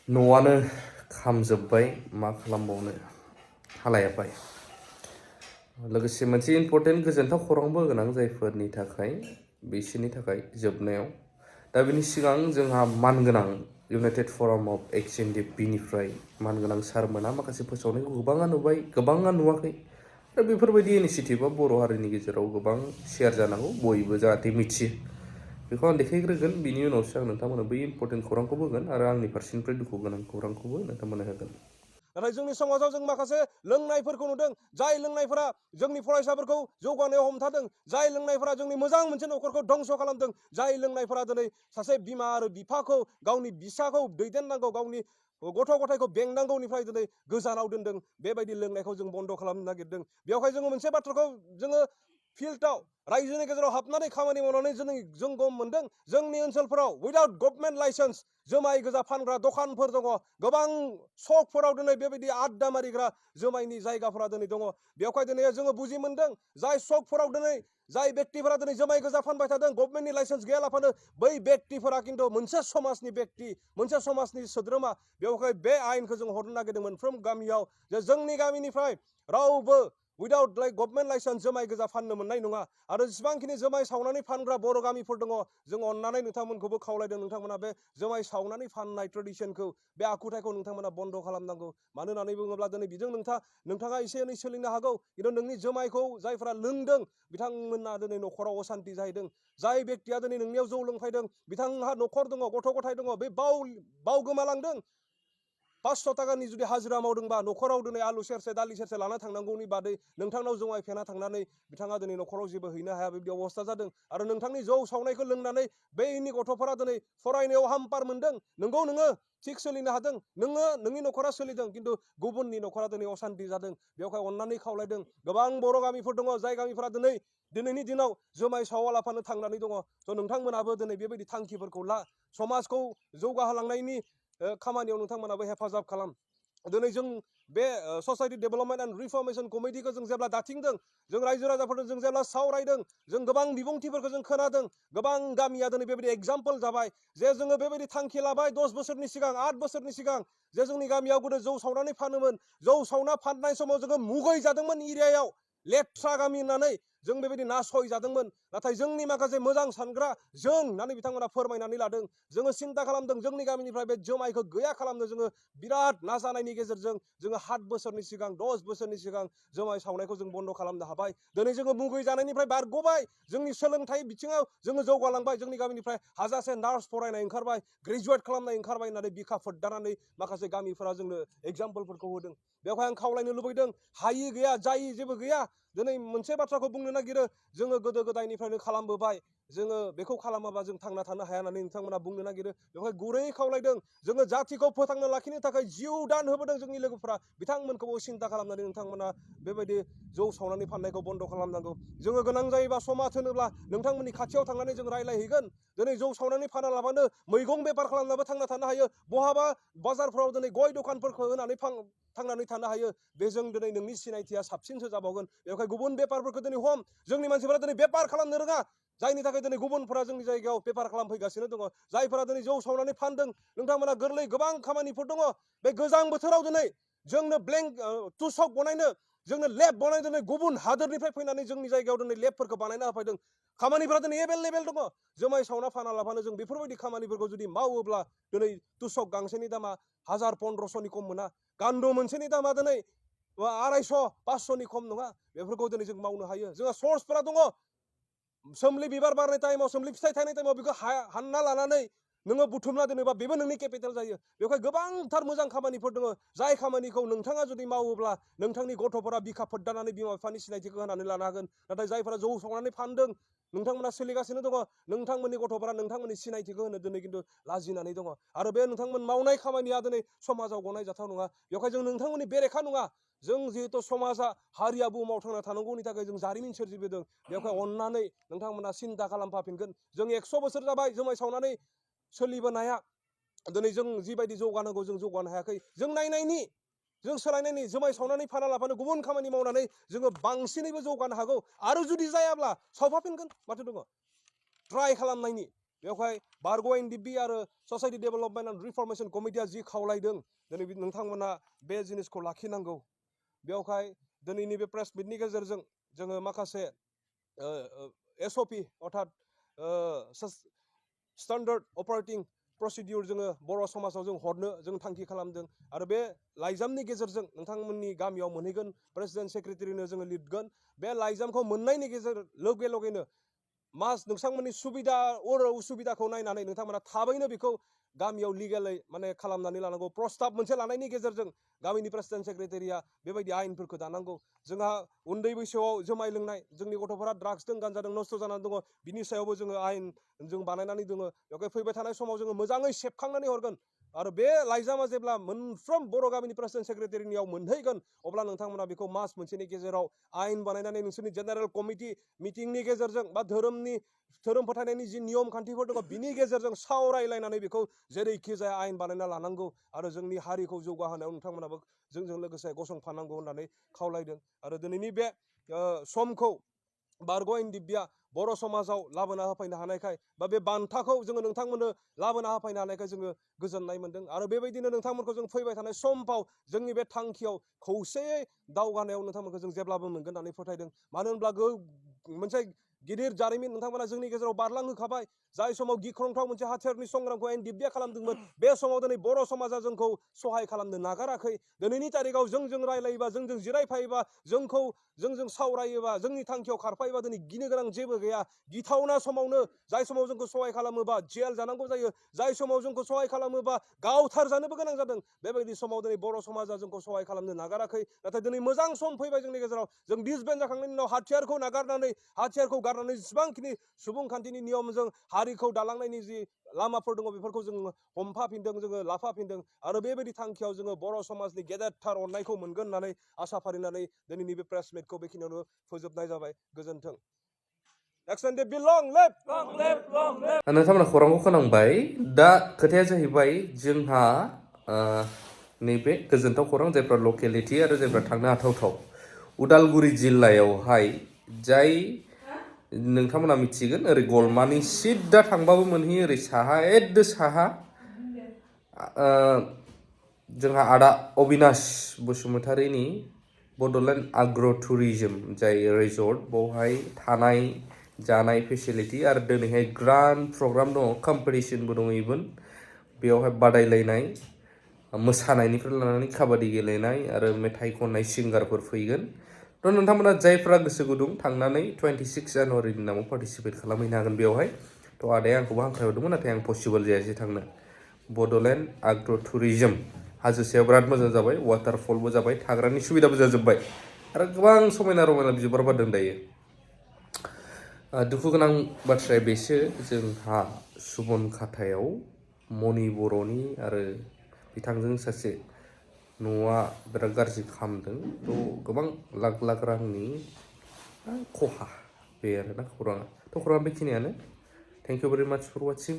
न'आनो खामजोबबाय मा खालामबावनो हालायाबाय। लोगोसे मोनसे इम्पर्टेन्ट गोजोनथाव खौरांबो गोनां जायफोरनि थाखाय बिसोरनि थाखाय जोबनायाव। दा बिनि सिगां जोंहा मानगोनां इउनाइटेड फराम अफ एक्स एन डि पिनिफ्राय मानगोनां सारमोना माखासे फोसावनायखौ गोबाङा नुबाय, गोबाङा नुवाखै। दा बेफोरबायदि इनिसियेटिभा बर' हारिनि गेजेराव गोबां शेयार जानांगौ, बयबो जाहाथे मिथियो। बेखौ आं देखायग्रोगोन, बिनि उनावसो आं नोंथांमोननो बै इम्पर्टेन्ट खौरांखौबो होगोन आरो आंनि फारसेनिफ्राय दुखु गोनां खौरांखौबो नोंथांमोननो होगोन। नाथाय जोंनि समाजाव जों माखासे लोंनायफोरखौ नुदों, जाय लोंनायफोरा जोंनि फरायसाफोरखौ जौगानायाव हमथादों, जाय लोंनायफोरा जोंनि मोजां मोनसे न'खरखौ धंस खालामदों, जाय लोंनायफोरा दिनै सासे बिमा आरो बिफाखौ गावनि फिसाखौ दैदेननांगौ, गावनि गथ' गथायखौ बेंनांगौनिफ्राय दिनै गोजानाव दोनदों। बेबायदि लोंनायखौ जों बन्द खालामनो नागिरदों। बेवहाय जोङो मोनसे बाथ्राखौ जोङो फिल्डआव रायजोनि गेजेराव हाबनानै खामानि मावनानै जों गम मोनदों। जोंनि ओनसोलफोराव उइदाउट गभर्नमेन्ट लाइसेन्स जुमाय गोजा फानग्रा दखानफोर दङ। गोबां सकफोराव दिनै बेबायदि आड्डा मारिग्रा जुमायनि जायगाफोरा दिनै दङ। बेवहाय दिनै जोङो बुजि मोनदों, जाय सकफोराव दिनै जाय बेक्तिफोरा दिनै जुमाय गोजा फानबाय थादों गभर्नमेन्टनि लाइसेन्स गैयालाफानो, बै बेक्तिफोरा खिन्थु मोनसे समाजनि बेक्ति, मोनसे समाजनि सोद्रोमा। बेवहाय बे आयेनखौ जों हरनो नागिरदों मोनफ्रोम गामियाव, जे जोंनि गामिनिफ्राय रावबो उइदाउट गभर्नमेन्ट लाइसेन्स जुमाय गोजा फाननो मोननाय नङा। आरो जेसेबांखिनि जुमाय सावनानै फानग्रा बर' गामिफोर दङ, जों अननानै नोंथांमोनखौबो खावलायदों, नोंथांमोना बे जुमाय सावनानै फाननाय ट्रेडिसनखौ, बे आखुथायखौ नोंथांमोना बन्द खालामनांगौ। मानो होननानै बुङोब्ला दिनै बेजों नोंथाङा एसे एनै सोलिनो हागौ, खिन्थु नोंनि जुमायखौ जायफोरा लोंदों बिथांमोना दिनै न'खराव असान्ति जाहैदों। जाय बेक्तिया दिनै नोंनियाव जौ लोंफैदों बिथांहा न'खर दङ, गथ' गथाय दङ, बे बाव गोमालांदों। 500 टाकानि जुदि हाजिरा मावदोंबा न'खराव दिनै आलु सेरसे दालि सेरसे लाना थांनांगौनि बादै नोंथांनाव जुमाय फेना थांनानै बिथाङा दिनै न'खराव जेबो हैनो हाया, बेबायदि अबस्था जादों। आरो नोंथांनि जौ सावनायखौ लोंनानै बैनि गथ'फोरा दिनै फरायनायाव हाम्पार मोनदों। नोंगौ, नोङो थिग सोलिनो हादों, नोङो नोंनि न'खरा सोलिदों, खिन्थु गुबुननि न'खरा दिनै असान्ति जादों। बेवहाय अननानै खावलायदों, गोबां बर' गामिफोर दङ जाय गामिफोरा दिनैनि दिनाव जुमाय सावालाफानो थांनानै दङ। स' नोंथांमोनाबो दिनै बेबायदि थांखिफोरखौ ला, समाजखौ जौगाहोलांनायनि खामानियाव नोंथांमोनाबो हेफाजाब खालाम। दिनै जों बे ससाइटि डेभेलपमेन्ट एन्ड रिफर्मेसन कमिटिखौ जों जेब्ला दाथिंदों, जों रायजो राजाफोरजों जों जेब्ला सावरायदों, जों गोबां बिबुंथिफोरखौ जों खोनादों। गोबां गामिया दिनै बेबायदि एग्जाम्पल जाबाय, जे जोङो बेबायदि थांखि लाबाय 10 बोसोरनि सिगां, 8 बोसोरनि सिगां, जे जोंनि गामियाव गोदो जौ सावनानै फानोमोन। जौ सावना फाननाय समाव जोङो मुगै जादोंमोन एरियायाव, लेथ्रा गामि होननानै जों बेबायदि नासय जादोंमोन। नाथाय जोंनि माखासे मोजां सानग्रा जों होननानै बिथांमोना फोरमायनानै लादों। जोङो सिन्था खालामदों, जोंनि गामिनिफ्राय बे जुमायखौ गैया खालामनो जोङो बिराद नाजानायनि गेजेरजों जोङो 7 बोसोरनि सिगां, 10 बोसोरनि सिगां जुमाय सावनायखौ जों बन्द खालामनो हाबाय। दिनै जोङो मुगै जानायनिफ्राय बारग'बाय, जोंनि सोलोंथाइ बिथिङाव जोङो जौगालांबाय। जोंनि गामिनिफ्राय हाजासे नार्स फरायनाय ओंखारबाय, ग्रेजुवेट खालामनाय ओंखारबाय होननानै बिखा फोरदानानै माखासे गामिफोरा जोंनो एग्जाम्पलफोरखौ होदों। बेवहाय आं खावलायनो लुबैदों, हायि गैया, जायि जेबो गैया। दिनै मोनसे बाथ्राखौ बुंनो नागिरो, जोङो गोदो गोदायनिफ्रायनो खालामबोबाय, जोङो बेखौ खालामाबा जों थांना थानो हाया होननानै नोंथांमोना बुंनो नागिरो। बेवहाय गुरै खावलायदों, जोङो जाथिखौ फोथांना लाखिनो थाखाय जिउ दान होबोदों जोंनि लोगोफोरा, बिथांमोनखौबो सिन्था खालामनानै नोंथांमोना बेबायदि जौ सावनानै फाननायखौ बन्द खालामनांगौ। जोङो गोनां जायोबा समाज होनोब्ला नोंथांमोननि खाथियाव थांनानै जों रायलायहैगोन। दिनै जौ सावनानै फानालाबानो मैगं बेफार खालामनाबो थांना थानो हायो। बहाबा बाजारफ्राव दिनै गय दखानफोरखौ होनानै थांनानै थानो हायो। बेजों दिनै नोंनि सिनायथिया साबसिनसो जाबावगोन। बेवहाय गुबुन बेफारफोरखौ दिनै हम, जोंनि मानसिफोरा दिनै बेफार खालामनो रोङा, जायनि थाखाय दिनै गुबुनफोरा जोंनि जायगायाव बेफार खालामफैगासिनो दङ। जायफोरा दिनै जौ सावनानै फानदों, नोंथांमोना गोरलै गोबां खामानिफोर दङ। बे गोजां बोथोराव दिनै जोंनो तुसक बनायनो, जोंनो लेब बनायनो दिनै गुबुन हादोरनिफ्राय फैनानै जोंनि जायगायाव दिनै लेबफोरखौ बानायना होफैदों। खामानिफोरा दिनै एभेलेबेल दङ। जुमाय सावना फानालाबानो जों बेफोरबायदि खामानिफोरखौ जुदि मावोब्ला दिनै तुसक गांसेनि दामा 1000-1500नि खम मोना। गान्दु मोनसेनि दामा दिनै 250-500नि खम नङा। बेफोरखौ दिनै जों मावनो हायो। जोंहा सर्सफोरा दङ। सोमलि बिबार बारनाय टाइमाव, सोमलि फिथाइ थायनाय टाइमाव बेखौ हानना लानानै नोङो बुथुमना दोनोबा बेबो नोंनि केपिटेल जायो। बेवहाय गोबांथार मोजां खामानिफोर दङ, जाय खामानिखौ नोंथाङा जुदि मावोब्ला नोंथांनि गथ'फोरा बिखा फोरदानानै बिमा बिफानि सिनायथिखौ होनानै लानो हागोन। नाथाय जायफोरा जौ सावनानै फानदों, नोंथांमोना सोलिगासिनो दङ, नोंथांमोननि गथ'फोरा नोंथांमोननि सिनायथिखौ होनो दिनै खिन्थु लाजिनानै दङ। आरो बे नोंथांमोन मावनाय खामानिया दिनै समाजाव गनायजाथाव नङा। बेवहाय जों नोंथांमोननि बेरेखा नङा। जों जिहेतु समाजा, हारिया बुहुमाव थांना थानांगौनि थाखाय जों जारिमिन सोरजिबोदों। बेवहाय अननानै नोंथांमोना सिन्था खालामफाफिनगोन। जों 100 बोसोर जाबाय जुमाय सावनानै सोलिबोनाया। दिनै जों जिबायदि जौगानांगौ जों जौगानो हायाखै। जों सोलायनायनि, जुमाय सावनानै फानालाबानो गुबुन खामानि मावनानै जोङो बांसिनैबो जौगानो हागौ। आरो जुदि जायाब्ला सावफाफिनगोन, माथो दङ। ट्राइ खालामनायनि बेवहाय बारग' एनडिबि आरो ससाइटि डेभेलपमेन्ट एन्ड रिफर्मेशन कमिटिया जि खावलायदों दिनै नोंथांमोना बे जिनिसखौ लाखिनांगौ। बेवहाय दिनैनि बे प्रेस मिटनि गेजेरजों जोङो माखासे SOP अर्थात स्टैंडर्ड ऑपरेटिंग प्रसिडिउर जोङो बर' समाजाव जों हरनो जों थांखि खालामदों आरो बे लाइजामनि गेजेरजों नोंथांमोननि गामियाव मोनहैगोन प्रेसिडेन्ट सेक्रेटारिनो जोङो लिरगोन बे लाइजामखौ मोननायनि लगेनो मास नोंथांमोननि सुबिदा उसुबिदाखौ नायनानै नोंथांमोना थाबैनो बेखौ गामियाव लिगेलै माने खालामनानै लानांगौ प्रस्ताब मोनसे लानायनि गेजेरजों गामिनि प्रेसिडेन्ट सेक्रेटारिया बेबायदि आयेनफोरखौ दानांगौ। जोंहा उन्दै बैसोआव जुमाय लोंनाय जोंनि गथ'फोरा ड्राग्सजों गानजादों नस्थ' जानानै दङ बिनि सायावबो जोङो आयेन जों बानायनानै दङ। बेवहाय फैबाय थानाय समाव जोङो मोजाङै सेबखांनानै हरगोन आरो बे लाइजामा जेब्ला मोनफ्रोम बर' गामिनि प्रेसिडेन्ट सेक्रेटारिनियाव मोनहैगोन अब्ला नोंथांमोना बेखौ मास मोनसेनि गेजेराव आयेन बानायनानै नोंसोरनि जेनेरेल कमिटि मिटिंनि गेजेरजों बा धोरोम फोथायनायनि जि नियम खान्थिफोर दङ बिनि गेजेरजों सावरायलायनानै बेखौ जेरैखि जाया आयेन बानायना लानांगौ आरो जोंनि हारिखौ जौगाहोनायाव नोंथांमोनाबो जोंजों लोगोसे गसंफानांगौ होननानै खावलायदों। आरो दिनैनि बे समखौ बारग' एनडिबिआ बर' समाजाव लाबोना होफैनो हानायखाय बा बे बान्थाखौ जोङो नोंथांमोननो लाबोना होफैनो हानायखाय जोङो गोजोननाय मोनदों आरो बेबायदिनो नोंथांमोनखौ जों फैबाय थानाय समफाव जोंनि बे थांखियाव खौसेयै दावगानायाव नोंथांमोनखौ जों जेब्लाबो मोनगोन होननानै फोथायदों। मानो होनब्ला मोनसे गिदिर जारिमिन नोंथांमोना जोंनि गेजेराव बारलांहोखाबाय जाय समाव गिख्रंथाव मोनसे हाथियारनि संग्रामखौ एनडिबिआ खालामदोंमोन बे समाव दिनै बर' समाजा जोंखौ सहाय खालामनो नागाराखै। दिनैनि तारिखाव जोंजों रायलायोबा जोंजों जिरायफायोबा जोंजों सावरायोबा जोंनि थांखियाव खारफायोबा दिनै गिनो गोनां जेबो गैया। गिथावना समावनो जाय समाव जोंखौ सहाय खालामोबा जेल जानांगौ जायो जाय समाव जोंखौ सहाय खालामोबा गावथारजानोबो गोनां जादों बेबायदि समाव दिनै बर' समाजा जोंखौ सहाय खालामनो नागाराखै। नाथाय दिनै मोजां सम फैबाय जोंनि गेजेराव जों डिसबेन्ड जाखांनायनि उनाव हाथियारखौ गारनानै जेसेबांखिनि सुबुंखान्थिनि नियमजों हारिखौ दालांनायनि जि लामाफोर दङ बेफोरखौ जोङो हमफाफिनदों जोङो लाफाफिनदों आरो बेबायदि थांखियाव जोङो बर' समाजनि गेदेरथार अननायखौ मोनगोन होननानै आसा फारिनानै दिनैनि बे प्रेस मिटखौ बेखिनियावनो फोजोबनाय जाबाय। गोजोन्थों। नोंथांमोना खौरांखौ खोनांबाय। दा खोथाया जाहैबाय जोंहा नैबे गोजोनथाव खौरां जायफ्रा लकेलिटि आरो जायफ्रा थांनो हाथावथाव उदालगुरि जिल्लायावहाय जाय नोंथांमोना मिथिगोन ओरै गलमानि सिद्दा थांबाबो मोनहैयो ओरै साहा एकदो साहा जोंहा आदा अबिनाश बसुमतारीनि बड'लेण्ड आग्र' टुरिजम जाय रिजर्ट बावहाय थानाय जानाय फेसिलिटि आरो दिनैहाय ग्रान्ड प्रग्राम दङ कम्पिटिसनबो दङ इभेन बेयावहाय बादायलायनाय मोसानायनिफ्राय लानानै काबादि गेलेनाय आरो मेथाइ खननाय सिंगारफोर फैगोन। थ' नोंथांमोना जायफ्रा गोसो गुदुं थांनानै 26 जानुवारिनि नामाव पार्टिसिपेट खालामहैनो हागोन बेवहाय। थ' आदाया आंखौबो हांख्रायहरदोंमोन नाथाय आं पसिबल जायासै थांनो। बड'लेण्ड आग्र' टुरिजम हाजो सायाव बिराद मोजां जाबाय वाटारफलबो जाबाय थाग्रानि सुबिदाबो जाजोब्बाय आरो गोबां समायना रमायना बिबार बारदों दायो। दुखु गोनां बाथ्राया बेसो जोंहा सुबनखातायाव मणि बर'नि आरो बिथांजों सासे न'आ बिराद गाज्रि खामदों। थ' गोबां लाख लाख रांनि खहा बे आरोना खौराङा। थ' खौराङा बेखिनियानो। थेंक इउ भेरि माच फर वाचिं।